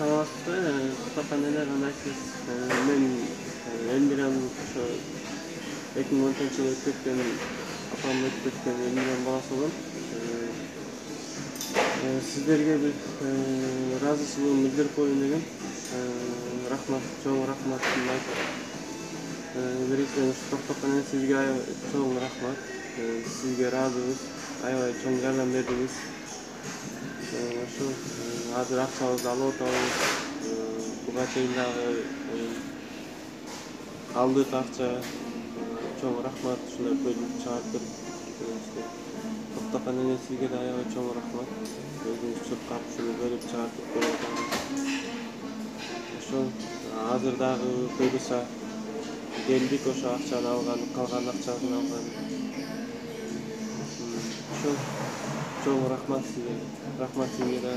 саламатсызбы? Кутапкан эне кандайсыз? Мен Элмирам ошо 2010-жылы өтүп кеткен, апам өтүп кеткен Элмирам баласы болом. Сиздерге бир ыраазычылыгымды билдирип коеюн дегем. Рахмат, чоң рахматымды айтып. Биринчиден ушу Токтоккан эне сизге чоң рахмат. Сизге ыраазыбыз, аябай чоң жардам бердиңиз. Ошо азыр акчабызды алып атабыз. Буга чейин дагы алдык акча. Чоң рахмат, ушундай бөлүп чыгартып. Токтоккан эне сизге да аябай чоң рахмат. Өзүңүз чуркап ушуну бөлүп чыгартып берип атабыз. Ошол азыр дагы кыйбыша келдик, ошо акчаны алган, калган акчасын алган. Ошол чоң рахмат сизге. Рахмат сизге да.